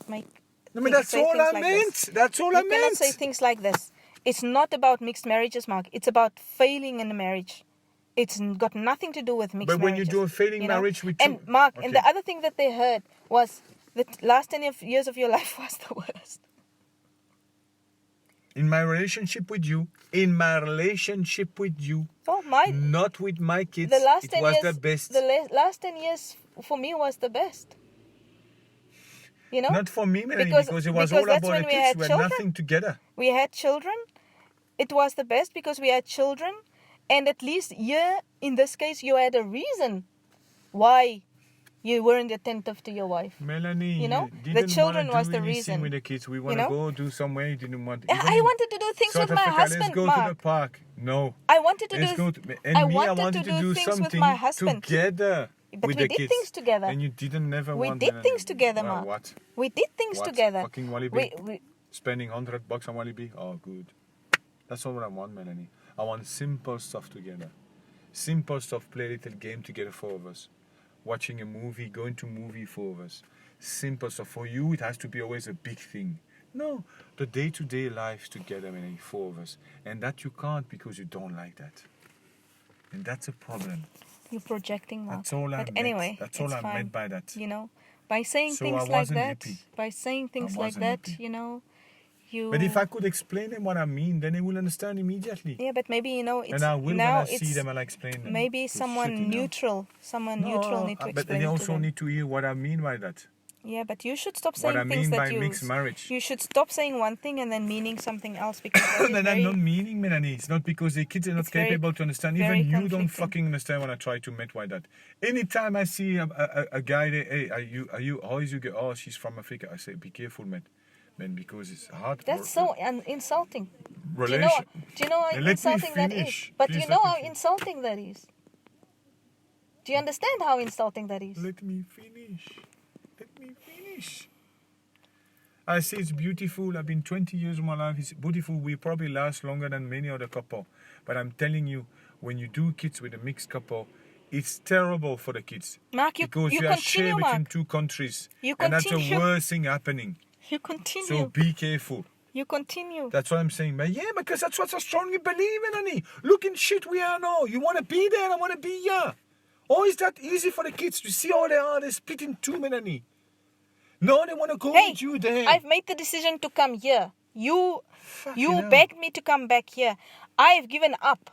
make. No, but that's all I meant. That's all I meant. You cannot say things like this. It's not about mixed marriages, Mark. It's about failing in a marriage. It's got nothing to do with mixed marriages. But when you do a failing marriage with two... And Mark, and the other thing that they heard was that last 10 years of your life was the worst. In my relationship with you, Oh, not with my kids, the last it 10 was years, the best. The last 10 years for me was the best. You know? Not for me, Melanie, because it was all about the kids. We had nothing together. We had children. It was the best because we had children. And at least here, in this case, you had a reason why you weren't attentive to your wife. Melanie, you know, the children was the reason. With the kids, we want to go do somewhere. You didn't want. I wanted to do things with my husband. Let's go Mark. to the park. No. I wanted to I wanted to do things something with my husband together. But with we the did kids. things together. And you didn't never we want. We did things together, well, Mark. What? We did things together. Fucking Walibi. Spending $100 on Walibi. Oh, good. That's all I want, Melanie. I want simple stuff together. Simple stuff. Play a little game together, four of us. Watching a movie, going to movie, four of us. Simple stuff. For you, it has to be always a big thing. No, the day-to-day life together, Melanie, four of us. And that you can't because you don't like that. And that's a problem. You're projecting, Mark. That's all I meant. Anyway, that's all I meant by that. You know, by saying things like that, you know, you... But if I could explain them what I mean, then they will understand immediately. Yeah, but maybe, you know, it's... And I will now when I see them, I'll explain them. Maybe someone neutral need to explain but they also need to hear what I mean by that. Yeah, but you should stop saying what I things mean that by mixed marriage. You should stop saying one thing and then meaning something else because then I'm not meaning, Melanie. It's not because the kids are not capable to understand. Even you don't fucking understand when I try to met like that. Anytime I see a guy, hey, how is you? Oh, she's from Africa. I say, be careful, man, because it's hard. That's so insulting. Do you know how insulting that is? But you know how insulting that is. Do you understand how insulting that is? Let me finish. I say it's beautiful. I've been 20 years of my life. It's beautiful. We probably last longer than many other couple. But I'm telling you, when you do kids with a mixed couple, it's terrible for the kids. Mark, because you are shared between two countries. And that's the worst thing happening. You continue. So be careful. You continue. That's what I'm saying. But yeah, because that's what I strongly believe in, honey. Look in shit we are now. You want to be there and I want to be here. Oh, is that easy for the kids to see how they are? They're split in two, Melanie. No, they want to go with you there. I've made the decision to come here. You begged me to come back here. I've given up.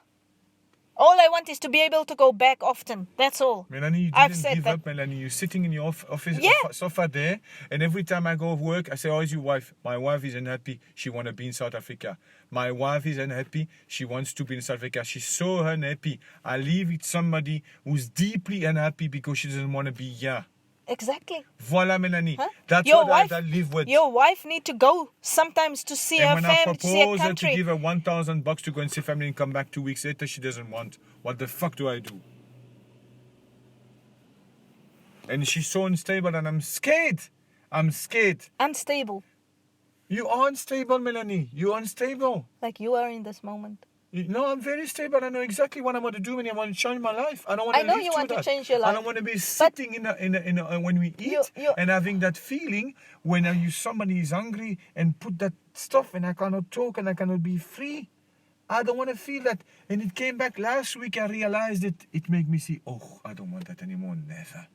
All I want is to be able to go back often. That's all. Melanie, you didn't give up, Melanie. You're sitting in your office sofa there, and every time I go to work, I say, how is your wife? My wife is unhappy. She want to be in South Africa. My wife is unhappy. She wants to be in South Africa. She's so unhappy. I live with somebody who's deeply unhappy because she doesn't want to be here. Exactly. Voilà, Melanie. Huh? That's what I live with. Your wife need to go sometimes to see her family, to see her country. And when I propose her to give her $1,000 to go and see family and come back 2 weeks later, she doesn't want. What the fuck do I do? And she's so unstable and I'm scared. Unstable. You are unstable, Melanie. You're unstable. Like you are in this moment. No, I'm very stable. I know exactly what I want to do when I want to change my life. I don't want to I know you want to change your life. I don't want to be sitting in when we eat and having that feeling when somebody is hungry and put that stuff and I cannot talk and I cannot be free. I don't want to feel that. And it came back last week. I realized it made me see, I don't want that anymore. Never.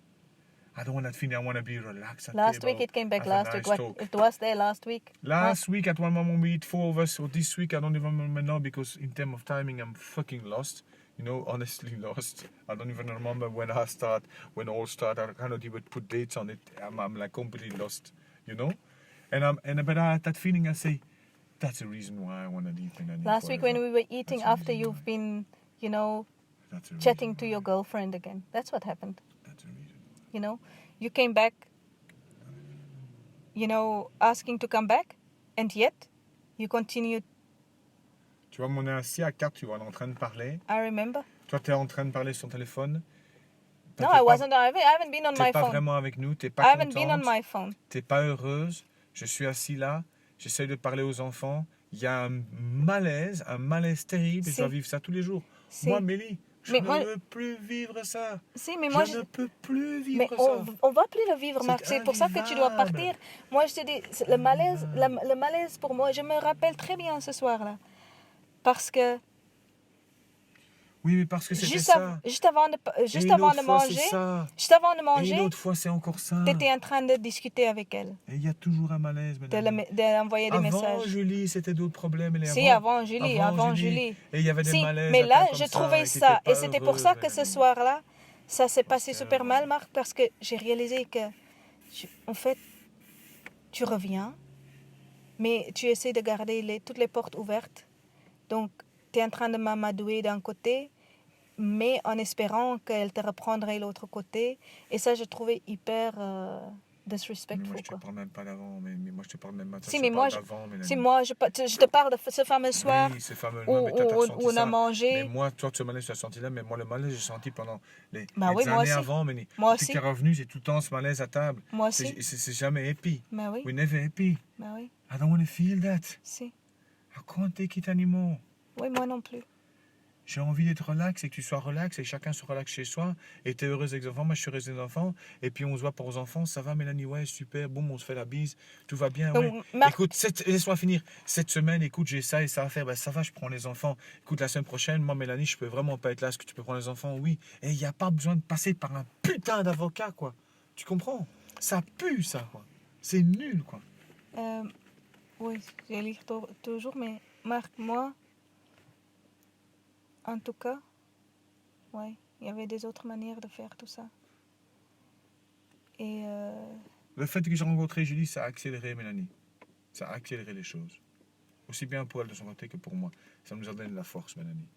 I don't want that feeling. I want to be relaxed. Last week it came back last week. It was there last week? Last week at one moment we eat four of us. So this week I don't even remember now because in terms of timing I'm fucking lost. You know, honestly lost. I don't even remember when all start. I cannot even put dates on it. I'm like completely lost. You know, but I had that feeling. I say, that's the reason why I want to leave. Last week when we were eating after you've been, chatting to your girlfriend again. That's what happened. That's the reason. You know, you came back, asking to come back, and yet you continued. Tu vois, on est assis à 4, tu vois, on est en train de parler. I remember. Toi, tu es en train de parler sur ton téléphone. No, I wasn't. I haven't been on my phone. Tu n'es pas vraiment avec nous, tu n'es pas contente. I haven't contente, been on my phone. Tu n'es pas heureuse. Je suis assis là, j'essaie de parler aux enfants. Il y a un malaise terrible, et je dois vivre ça tous les jours. Moi, Mélie, Je Mais ne moi- veux plus vivre ça. Si, mais moi, je ne peux plus mais vivre ça. on va plus le vivre, C'est Marc. C'est pour ça que tu dois invivable. partir. Moi, je te dis, le malaise, le malaise pour moi, je me rappelle très bien ce soir-là. Parce que Oui, mais parce que c'était juste, ça. juste avant de, Et juste une avant autre de fois, manger, c'est ça. juste avant de Et manger, une autre fois, c'est encore ça. tu étais en train de discuter avec elle, Et il y a toujours un malaise, madame. d'envoyer des Avant messages. Julie, c'était d'autres problèmes. Et Si, avant Julie. Et il y avait des Si, malaises. mais là, comme je ça, trouvais et qui ça. étaient pas Et c'était pour heureux, ça que ce Mélanie. soir-là, ça s'est passé C'est super vrai. mal, Marc, parce que j'ai réalisé que, en fait, tu reviens, mais tu essaies de garder toutes les portes ouvertes. Donc, tu es en train de m'amadouer d'un côté, mais en espérant qu'elle te reprendrait l'autre côté. Et ça, je trouvais hyper Mais disrespectful, moi, je te quoi. parle même pas d'avant. Mais moi, je te parle même pas de ça. Si, je mais te moi, parle d'avant, Mélanie. Si moi, je te parle de ce fameux soir Oui, c'est fameux. où, Mais toi, t'as où ressenti on a ça. mangé. Mais moi, toi, ce malaise, tu l'as senti là. Mais moi, le malaise, j'ai senti pendant les Bah oui, moi années aussi. avant. Mais Moi depuis que aussi. tu es revenu, c'est tout le temps ce malaise à table. Moi aussi. C'est jamais happy. Bah oui, We're never happy. bah oui, I don't want to feel that. si. I can't take it anymore. Oui, moi non plus. J'ai envie d'être relax et que tu sois relax et chacun se relaxe chez soi. Et tu es heureuse avec les enfants. Moi, je suis heureuse avec les enfants. Et puis, on se voit pour les enfants. Ça va, Mélanie? Ouais, super. Boum, on se fait la bise. Tout va bien. Ouais. Donc, Marc, Écoute, laisse-moi finir. Cette semaine, écoute, j'ai ça et ça à faire. Ben, ça va, je prends les enfants. Écoute, la semaine prochaine, moi, Mélanie, je peux vraiment pas être là. Est-ce que tu peux prendre les enfants? Oui. Et il n'y a pas besoin de passer par un putain d'avocat, quoi. Tu comprends? Ça pue, ça, quoi. C'est nul, quoi. oui, je lis toujours, mais Marc, moi, en tout cas, ouais, il y avait des autres manières de faire tout ça. Et Le fait que j'ai rencontré Julie, ça a accéléré, Mélanie. Ça a accéléré les choses. Aussi bien pour elle de son côté que pour moi. Ça nous a donné de la force, Mélanie.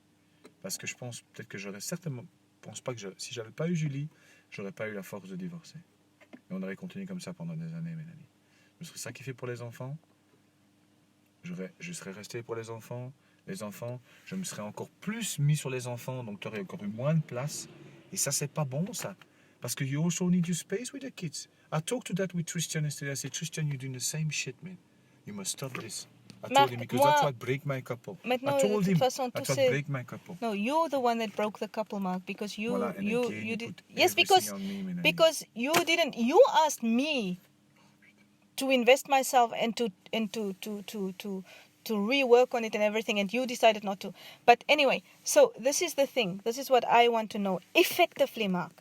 Parce que je pense peut-être que j'aurais certainement... pense pas que si j'avais pas eu Julie, j'aurais pas eu la force de divorcer. Et on aurait continué comme ça pendant des années, Mélanie. Je me serais sacrifié pour les enfants. Je serais resté pour les enfants. Les enfants, je me serais encore plus mis sur les enfants, donc tu aurais encore eu moins de place. Et ça, c'est pas bon, ça. Parce que you also need your space with the kids. I talked to that with Tristan yesterday. I said, Tristan, you're doing the same shit, man. You must stop this. I Marc, told him because moi, that's what break my couple. maintenant, I de told toute him façon, that's tout what c'est... break my couple. No, you're the one that broke the couple, Mark, because you Voilà, and you again, you put did. Yes, everything on me, Mélanie. because you asked me to invest myself and to rework on it and everything, and you decided not to. But anyway, so this is the thing. This is what I want to know effectively, Mark.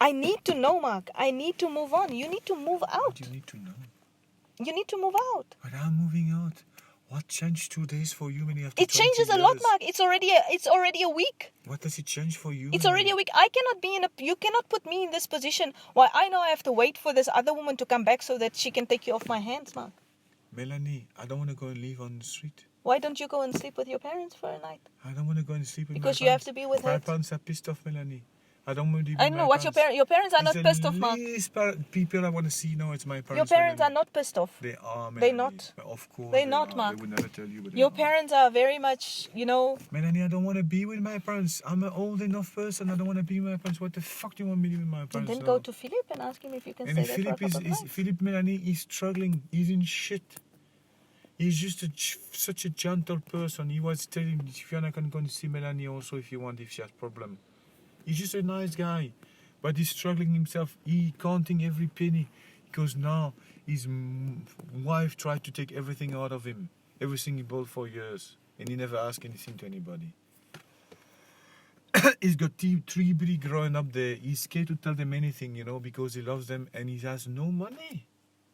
I need to know, Mark. I need to move on. You need to move What out. do you need to know? You need to move out. But I'm moving out. What changed 2 days for you when you have It changes a lot, Mark. It's already a week. What does it change for you? It's already a week. I cannot be you cannot put me in this position. Why I know I have to wait for this other woman to come back so that she can take you off my hands, Mark. Melanie, I don't want to go and live on the street. Why don't you go and sleep with your parents for a night? I don't want to go and sleep with Because my you have parents. to be with My her. parents are pissed off, Melanie. I don't want to be I with know my what parents. your parents are not It's pissed the off, Mark. least people I want to see now, it's my parents. Your parents are Melanie. not pissed off. They are, Melanie. They're not. Of course. They're not, are. Mark. They would never tell you, but they Your are. parents are very much, Melanie, I don't want to be with my parents. I'm an old enough person. I don't want to be with my parents. What the fuck do you want me to be with my and parents? then now? go to Philip and ask him if you can And stay if there Philip for a couple of nights. Philip, Melanie, he's struggling. He's in shit. He's just such a gentle person. He was telling me, Fiona can go and see Melanie also if you want, if she has problem. He's just a nice guy. But he's struggling himself. He counting every penny. Because now his wife tried to take everything out of him. Everything he bought for years. And he never asked anything to anybody. He's got three baby growing up there. He's scared to tell them anything, because he loves them and he has no money.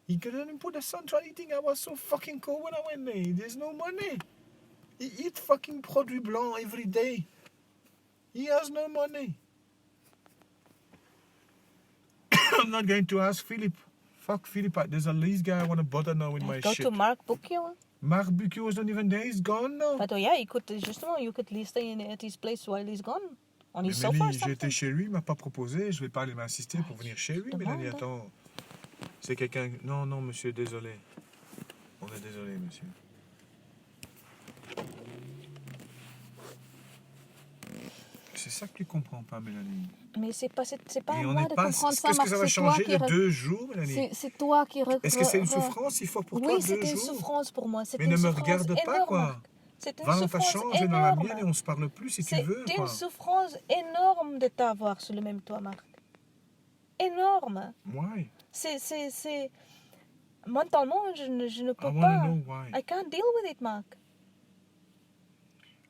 He couldn't even put a central eating. I was so fucking cold when I went there. There's no money. He eat fucking produit blanc every day. He has no money. I'm not going to ask Philip. Fuck Philip. There's a least guy I want to bother now with my Go shit. to Mark Bookio. Mark Bucchio is not even there. He's gone now. But yeah, you could at least stay at his place while he's gone. On his sofa or Mélanie, something. j'étais chez lui, il m'a pas proposé. Je vais pas aller m'insister pour venir chez lui. demande, Mélanie, hein. attends. C'est quelqu'un... Non, monsieur, désolé. On est désolé, monsieur. C'est ça que tu comprends pas, Mélanie. Mais c'est pas à Et on moi n'est de pas... comprendre ça, Qu'est-ce que Marc. ça va C'est toi changer qui de 2 jours, Mélanie? C'est toi qui... Est-ce que c'est une souffrance si fort pour toi, Oui, 2 c'était une jours? souffrance pour moi. C'était Mais ne une me souffrance regarde pas, énorme, quoi. Marc. C'est une Va dans ta souffrance chambre, viens dans la énorme. mienne et on se parle plus si tu veux. C'est Quoi. une souffrance énorme de t'avoir sur le même toit, Marc. Énorme. Why? C'est... Mentalement, je ne I peux want to pas. know why. I can't deal with it, Marc.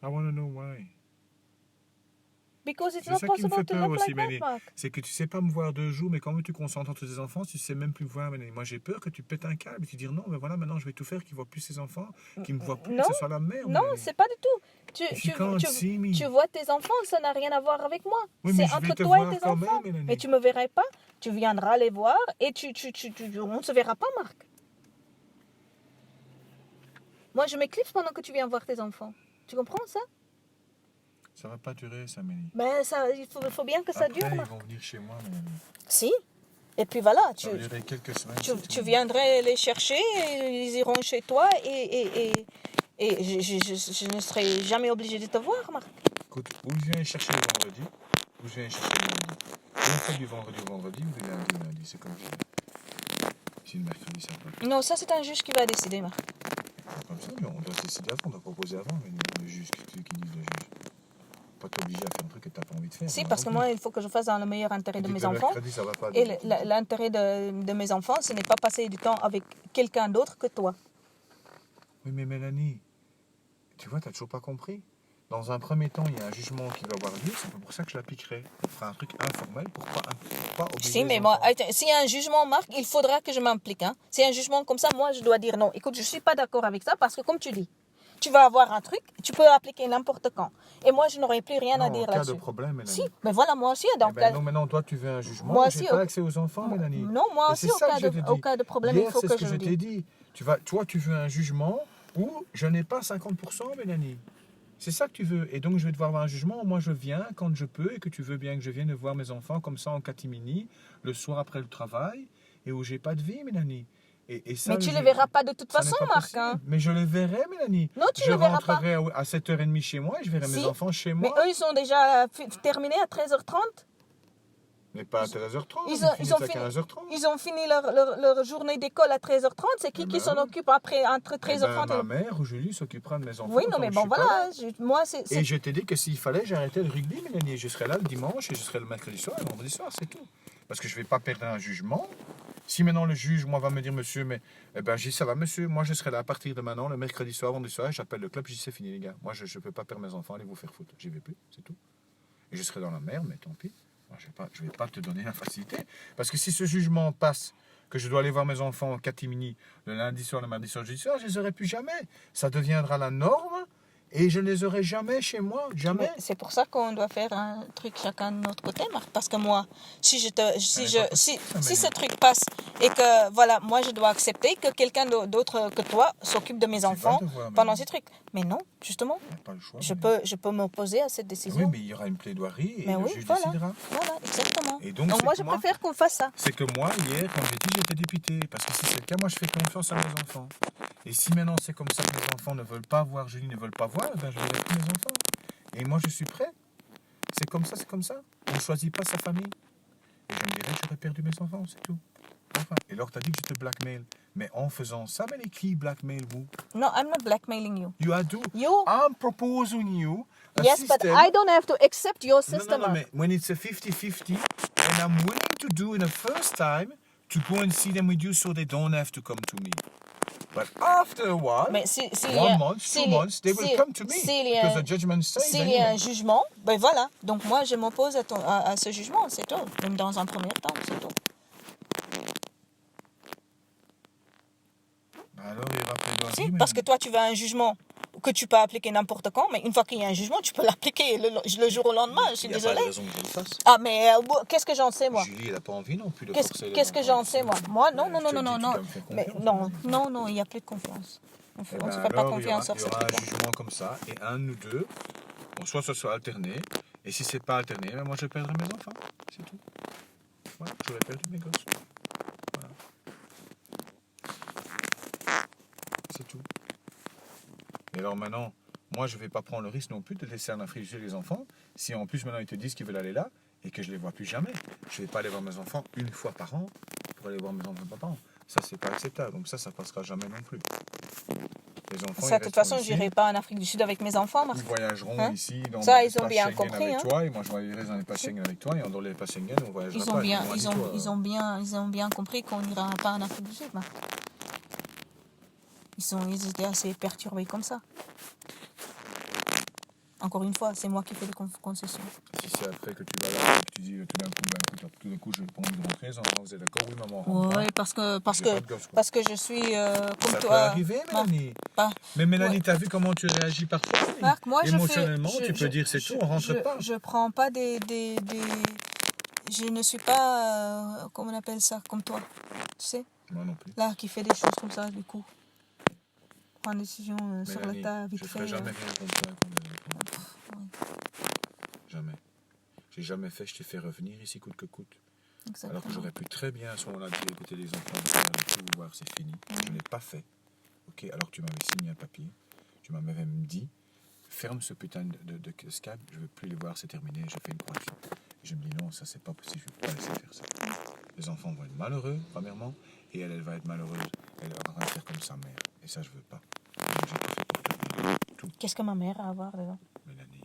I want to know why. Because it's C'est not ça qui me possible fait to peur live aussi, like that, Mélanie. Marc. C'est que tu sais pas me voir 2 jours, mais quand tu concentres entre tes enfants, tu sais même plus me voir, Mélanie. Moi, j'ai peur que tu pètes un câble et tu dis non, mais voilà, maintenant je vais tout faire qu'ils voient plus ses enfants, qu'ils me voient plus, Non, que ce soit la merde. Non, Mélanie. c'est pas du tout. If you can't see me. Tu vois tes enfants, ça n'a rien à voir avec moi. Oui, mais c'est je vais entre te toi voir et tes quand enfants. même, Mélanie. Mais tu me verrais pas. Tu viendras les voir et on ne se verra pas, Marc. Moi, je m'éclipse pendant que tu viens voir tes enfants. Tu comprends ça? Ça va pas durer, ça, Mélanie. Ben, il faut bien que ça Après, dure, ils Marc. vont venir chez moi, Mélanie. Si. Et puis voilà, Ça va durer quelques semaines. tu viendrais les chercher, ils iront chez toi et je ne serai jamais obligée de te voir, Marc. Écoute, ou je viens les chercher le vendredi, ou je viens les chercher le lundi. Ou on fait du vendredi au vendredi, ou du lundi au lundi. C'est comme ça. Si le mercredi, ça va. Non, ça c'est un juge qui va décider, Marc. Comme ça, mais on doit décider avant, on doit proposer avant, mais le juge, qui dit le juge. Pas t'obliger à faire un truc que tu n'as pas envie de faire. Si, parce que moi, il faut que je fasse dans le meilleur intérêt de mes enfants. Mercredi, ça va pas. Et l'intérêt de mes enfants, ce n'est pas passer du temps avec quelqu'un d'autre que toi. Oui, mais Mélanie, tu vois, tu n'as toujours pas compris. Dans un premier temps, il y a un jugement qui va avoir lieu, c'est pour ça que je l'appliquerai. On fera un truc informel pour pas obliger Si, mais les moi, enfants. attends, s'il y a un jugement, Marc, il faudra que je m'implique. Hein. S'il y a un jugement comme ça, moi, je dois dire non. Écoute, je ne suis pas d'accord avec ça parce que, comme tu dis, tu vas avoir un truc, tu peux appliquer n'importe quand. Et moi, je n'aurai plus rien à dire En cas là-dessus. de problème, Mélanie. Si, mais voilà, moi aussi, dans Eh le ben cas... non, maintenant, toi, tu veux un jugement. Moi J'ai aussi, pas au- accès aux enfants, Mélanie. Non, moi Et aussi, c'est au ça cas, que je te au dis. cas de problème, Hier, il faut c'est que ce que je je le t'ai dise. dit. Toi, tu veux un jugement où je n'ai pas 50%, Mélanie. C'est ça que tu veux. Et donc, je vais devoir avoir un jugement. Moi, je viens quand je peux et que tu veux bien que je vienne voir mes enfants comme ça en catimini, le soir après le travail, et où j'ai pas de vie, Mélanie. Et ça, Mais tu ne les verras pas de toute ça n'est façon, pas Marc. possible. Hein. Mais je les verrai, Mélanie. Non, tu je ne les verras pas. rentrerai à 7h30 chez moi et je verrai mes Si. enfants chez Mais moi. eux, ils sont déjà terminés à 13h30. Mais pas à 13h30. Ils ont fini leur journée d'école à 13h30. C'est qui Eh qui ben s'en oui. occupe après entre Eh 13h30 ben, et... ma mère ou Julie s'occupera de mes enfants. Oui, non, tant mais que bon, je suis pas là. voilà. Moi, c'est... Et je t'ai dit que s'il fallait, j'arrêtais le rugby, Mélanie. Je serais là le dimanche et je serais le mercredi soir et le vendredi soir, c'est tout. Parce que je ne vais pas perdre un jugement. Si maintenant le juge, moi, va me dire, monsieur, mais eh ben, je dis, ça va, monsieur, moi, je serai là à partir de maintenant, le mercredi soir, vendredi soir, j'appelle le club, je dis, c'est fini, les gars. Moi, je ne peux pas perdre mes enfants, allez vous faire foutre. J'y vais plus, c'est tout. Et je serai dans la merde, mais tant pis. Moi, je vais pas te donner la facilité. Parce que si ce jugement passe, que je dois aller voir mes enfants en catimini le lundi soir, le mardi soir, le jeudi soir, je les aurai plus jamais. Ça deviendra la norme et je ne les aurai jamais chez moi, jamais. Mais c'est pour ça qu'on doit faire un truc chacun de notre côté, Marc. Parce que moi, si ce truc passe et que, voilà, moi, je dois accepter que quelqu'un d'autre que toi s'occupe de mes vas enfants devoir, pendant mais- ces trucs. Mais non, justement, On n'a pas le choix. je peux m'opposer à cette Oui, décision. mais il y aura une plaidoirie et Mais le oui, juge voilà. décidera. Voilà, exactement. Et donc, moi, c'est je que moi- préfère qu'on fasse ça. C'est que moi, hier, quand j'ai dit, j'étais dépité. Parce que si c'est le cas, moi, je fais confiance à mes enfants. Et si maintenant c'est comme ça que mes enfants ne veulent pas voir Julie, ne veulent pas voir, ben je verrai plus mes enfants. Et moi, je suis prêt. C'est comme ça, c'est comme ça. On ne choisit pas sa famille. Et je me dirais que j'aurais perdu mes enfants, c'est tout. Enfin, et alors, tu as dit que je te blackmail. Mais en faisant ça, mais qui blackmail vous? No, I'm not blackmailing you. You are do. You- I'm proposing you a Yes, but system. I don't have to accept your No, system. no, no, when it's a 50-50, and I'm willing to do it the first time to go and see them with you so they don't have to come to me. But after a while, Mais s'il y 1 a- month, 2 s'il- months, they will s'il- come to me s'il y a- because the judgment stays S'il y a un anyway. jugement, ben voilà. Donc moi, je m'oppose à ce jugement, c'est tout. Même dans un premier temps, c'est tout. Alors il y aura plaidoirie, Si, mais- parce que toi, tu veux un jugement que tu peux appliquer n'importe quand, mais une fois qu'il y a un jugement, tu peux l'appliquer le jour au lendemain. Je suis Il y a pas désolée. de raison que je le fasse. Ah, mais qu'est-ce que j'en sais, moi? Julie, elle n'a pas envie non plus de Qu'est-ce forcer les qu'est-ce que enfants. j'en sais, moi? Moi, non, non, Je non, te non, dis, non, tu non. dois me faire Mais confiance, non, Mélanie. non, non, il n'y a plus de confiance. On ne Eh se ben fait pas alors, confiance sur il y ce aura un truc-là. jugement comme ça, et un ou deux, bon, soit ce soit alterné, et si c'est pas alterné, ben moi je perdrai mes enfants, c'est tout. Voilà, j'aurais perdu mes gosses. Voilà. C'est tout. Et alors maintenant, moi je vais pas prendre le risque non plus de laisser en infliger les enfants, si en plus maintenant ils te disent qu'ils veulent aller là, et que je les vois plus jamais. Je vais pas aller voir mes enfants une fois par an, pour aller voir mes enfants par an. Ça c'est pas acceptable, donc ça passera jamais non plus. Les enfants, Ça, ils de toute resteront façon, ici. j'irai pas en Afrique du Sud avec mes enfants, Marc. Ils voyageront Hein? ici dans Ça, les ils ont espaces bien Schengen compris, avec hein. toi, et moi je voyagerai dans l'espace Schengen avec toi, et dans l'espace Schengen, on voyagera Ils ont pas. bien, moi, ils ont, dis-toi, ils ont bien compris qu'on n'ira pas en Afrique du Sud, Marc. Ils étaient assez perturbés comme ça. Encore une fois, c'est moi qui fais les concessions. Si c'est après que tu vas là, et que tu dis tout d'un coup, tout d'un coup, je n'ai pas envie de rentrer, vous êtes d'accord, oui, maman, rentre Oui, pas. parce que je suis comme Ça toi. peut arriver, Marc, Mélanie. pas- Mais Mélanie, Ouais. t'as vu comment tu réagis parfois, Mélanie. Marc, moi, Émotionnellement, tu peux dire c'est tout, on rentre pas. Je prends pas je ne suis pas, comment on appelle ça, comme toi. Tu sais, Moi non plus. là, qui fait des choses comme ça, du coup. Prendre des décisions sur Mélanie, l'état, vite je fait. ferai jamais rien comme ça. Ouais, Jamais. J'ai jamais fait, je t'ai fait revenir ici coûte que coûte. exactement. Alors que j'aurais pu très bien à ce moment-là dire écoutez les enfants, je vais tout vous voir, c'est fini. Je ne l'ai pas fait. Ok, alors que tu m'avais signé un papier, tu m'avais même dit ferme ce putain de Skype, je ne veux plus les voir, c'est terminé, je fais une correction. Et je me dis non, ça c'est pas possible, je ne peux pas laisser faire ça. Les enfants vont être malheureux, premièrement, et elle va être malheureuse, elle va faire comme sa mère. Et ça, je ne veux pas. Donc, j'ai tout fait pour terminer. Tout. Qu'est-ce que ma mère a à voir dedans? Mélanie,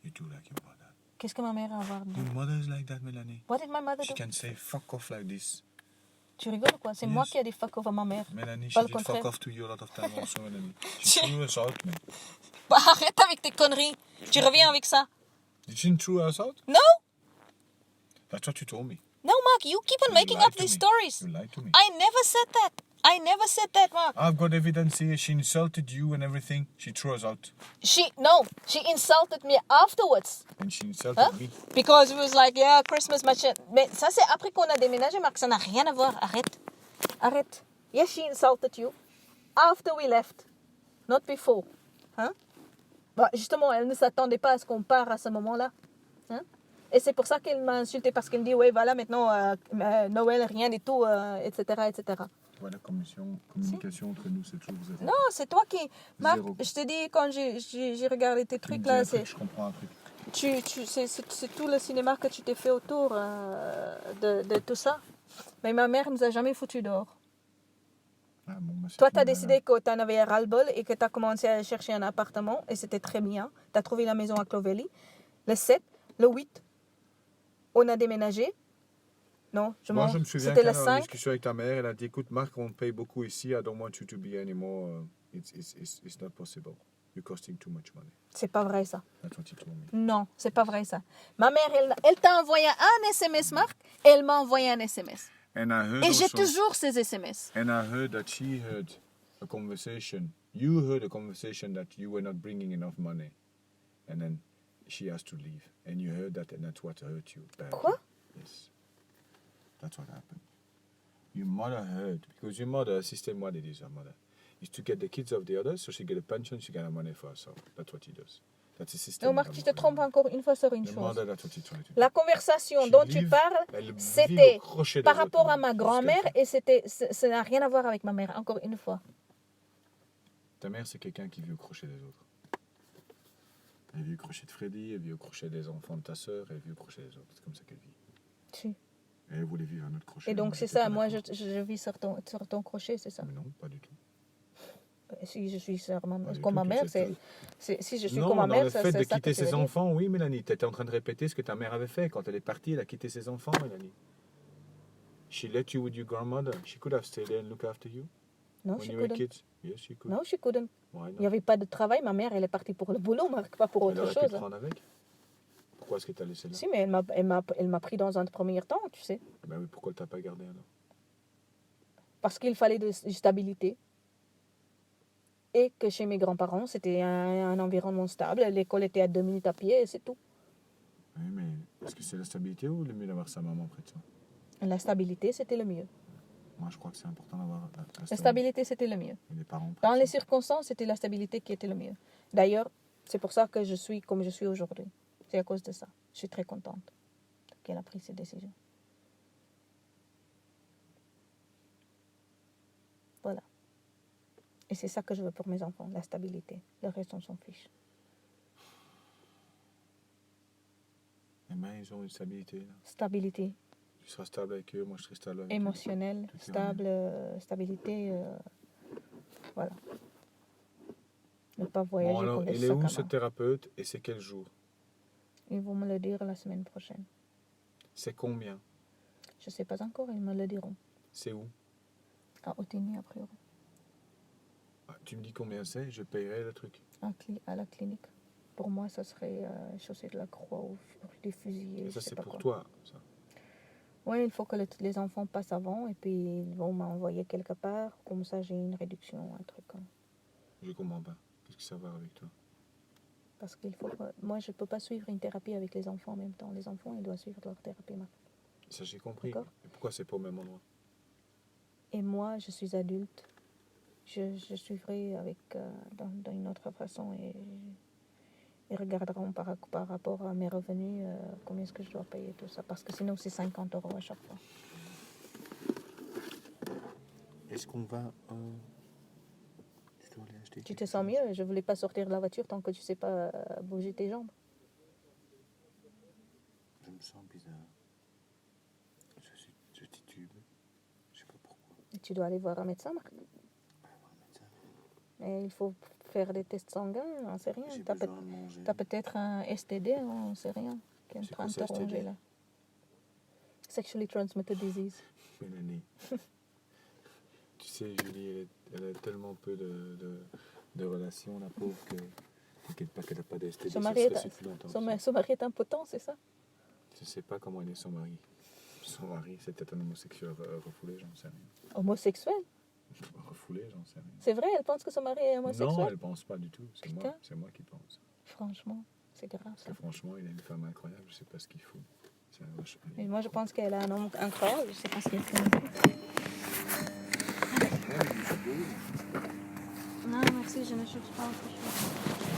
you do like your mother. Qu'est-ce que ma mère a à voir dedans? Your mother is like that, Mélanie. What did my mother She do? can say fuck off like this. Tu rigoles ou quoi? C'est moi Yes. qui ai dit fuck off à ma mère. Mélanie, she Pas le did fuck contraire. off to you a lot of time also, Mélanie. She threw us out, man. Bah, arrête avec tes conneries. Tu reviens avec ça. Did she throw us out? No, That's what you told me. no, Mark, you keep on You making lied up to these me. stories. You lied to me. I never said that. I never said that, Mark. I've got evidence here. She insulted you and everything. She threw us out. She insulted me afterwards. And she insulted Huh? me. Because it was like, yeah, Christmas machin. Mais ça, c'est après qu'on a déménagé, Marc. Ça n'a rien à voir. Arrête. Arrête. Yes, she insulted you. After we left. Not before. Hein? Bah, justement, elle ne s'attendait pas à ce qu'on part à ce moment-là. Hein? Et c'est pour ça qu'elle m'a insulté. Parce qu'elle me dit, ouais, voilà, maintenant, Noël, rien du tout, etc., etc. Voilà, communication entre nous, c'est toujours zéro. Non, c'est toi qui... Marc, Zéro. je te dis, quand j'ai regardé tes Tu me trucs, dis là, un c'est... truc, je comprends un truc. C'est tout le cinéma que tu t'es fait autour de tout ça. Mais ma mère nous a jamais foutu dehors. Ah, bon, bah, c'est Toi, tout, tu as voilà. décidé que tu en avais ras-le-bol et que tu as commencé à chercher un appartement et c'était très bien. Tu as trouvé la maison à Clovelly. Le 7, le 8, on a déménagé. Non, Moi, je me souviens c'était le qu'elle a eu une 5. discussion avec ta mère. Elle a dit écoute, Marc, on paye beaucoup ici. I don't want you to be anymore. It's not possible. You're costing too much money. C'est pas vrai ça. That's what you told me. Non, c'est pas vrai ça. Ma mère, elle t'a envoyé un SMS, Marc. Elle m'a envoyé un SMS. And I heard Et j'ai also, toujours ces SMS. and I heard that she heard a conversation. You heard a conversation that you were not bringing enough money. And then she has to leave. And you heard that, and that's what hurt you badly. Quoi? Yes. That's what happened. Your mother heard, because your mother, assistez-moi, it is her mother, is to get the kids of the others, so she get a pension, she get a money for herself. That's what he does. That's a system. Non, Marc, tu te trompes encore une fois sur une The chose. mother, that's what he tried to do. La conversation She dont tu live- parles, elle vit c'était au crochet des par autres, rapport à Mélanie. ma grand-mère et ça n'a rien à voir avec ma mère, encore une fois. Ta mère, c'est quelqu'un qui vit au crochet des autres. Elle vit au crochet de Freddy, elle vit au crochet des enfants de ta sœur, elle vit au crochet des autres. C'est comme ça qu'elle vit. Si. Et elle voulait vivre un autre crochet. Et donc Moi, c'est j'étais ça, pas moi d'accord. je vis sur ton crochet, c'est ça. Mais non, pas du tout. Si je suis sur Pas du comme ma tout, mère, tu sais, si je suis non, comme ma dans mère, le c'est fait ça de que quitter tu veux ses dire. enfants, oui, Mélanie, tu étais en train de répéter ce que ta mère avait fait. Quand elle est partie, elle a quitté ses enfants, Mélanie. She let you with your grandmother. She could have stayed there and look after you Non, when she you were couldn't. kids. Yes, she could. Non, she couldn't. Why Il not? n'y avait pas de travail, ma mère, elle est partie pour le boulot, Marc, pas pour Elle autre aurait pu chose. te prendre avec. Pourquoi est-ce que tu as laissé là? Si, mais elle m'a pris dans un premier temps, tu sais. Ben oui, pourquoi tu n'as pas gardé alors? Parce qu'il fallait de stabilité. Et que chez mes grands-parents, c'était un environnement stable. L'école était à 2 minutes à pied et c'est tout. Oui, mais est-ce que c'est la stabilité ou le mieux d'avoir sa maman près de soi? La stabilité, c'était le mieux. Moi, je crois que c'est important d'avoir La stabilité, c'était le mieux. et les parents près Dans de les soi. circonstances, c'était la stabilité qui était le mieux. D'ailleurs, c'est pour ça que je suis comme je suis aujourd'hui. C'est à cause de ça. Je suis très contente qu'elle a pris cette décision. Voilà. Et c'est ça que je veux pour mes enfants, la stabilité. Le reste, on s'en fiche. Les mains, ils ont une stabilité. Là. Stabilité Tu seras stable avec eux, moi je serai stable avec eux. émotionnelle, Tout est stable, stabilité. Voilà. pas voyager Bon, pour alors, les il est sacs où à ce main. thérapeute et c'est quel jour? Ils vont me le dire la semaine prochaine. C'est combien? Je sais pas encore, ils me le diront. C'est où? À Otigny, a priori. Ah, tu me dis combien c'est, je payerai le truc. À la clinique. Pour moi, ça serait chaussée de la croix ou des fusillés, Et je ça, sais c'est pas pour quoi. toi, ça. Oui, il faut que les enfants passent avant et puis ils vont m'envoyer quelque part. Comme ça, j'ai une réduction, un truc. Hein. Je comprends pas. Qu'est-ce que ça va avec toi? Parce qu'il faut. Moi, je peux pas suivre une thérapie avec les enfants en même temps. Les enfants, ils doivent suivre leur thérapie. Ça, j'ai compris. D'accord. Et pourquoi c'est pas au même endroit? Et moi, je suis adulte. Je suivrai avec, dans une autre façon et ils regarderont par rapport à mes revenus combien est-ce que je dois payer tout ça. Parce que sinon, c'est 50 € à chaque fois. Est-ce qu'on va... je dois aller acheter Tu te quelque sens chose. mieux? Je voulais pas sortir de la voiture tant que tu sais pas bouger tes jambes. Je me sens bizarre. Je titube. Je sais pas pourquoi. Et tu dois aller voir un médecin, Marc. Et il faut faire des tests sanguins, on sait rien. J'ai T'as besoin de manger. T'as peut-être un STD, on sait rien, qui est en C'est train quoi de te ça, STD? ronger là. Sexually transmitted disease. Mélanie. Tu sais, Julie, elle a tellement peu de relations, la pauvre, que t'inquiète pas qu'elle n'a pas d'STD. Son Ça mari, serait si plus longtemps. son mari est impotent, c'est ça? Je sais pas comment il est son mari. Son mari, c'est peut-être un homosexuel refoulé, j'en sais rien. Homosexuel? Refoulé, j'en sais rien. C'est vrai, elle pense que son mari est homosexuel? Non, elle pense pas du tout. Putain. C'est moi qui pense. Franchement, c'est grave Parce ça. que franchement, il a une femme incroyable, je sais pas ce qu'il fout. C'est un vache. Et moi, je pense qu'elle a un homme incroyable, je sais pas ce qu'il fait. Non, merci, je ne cherche pas autre chose.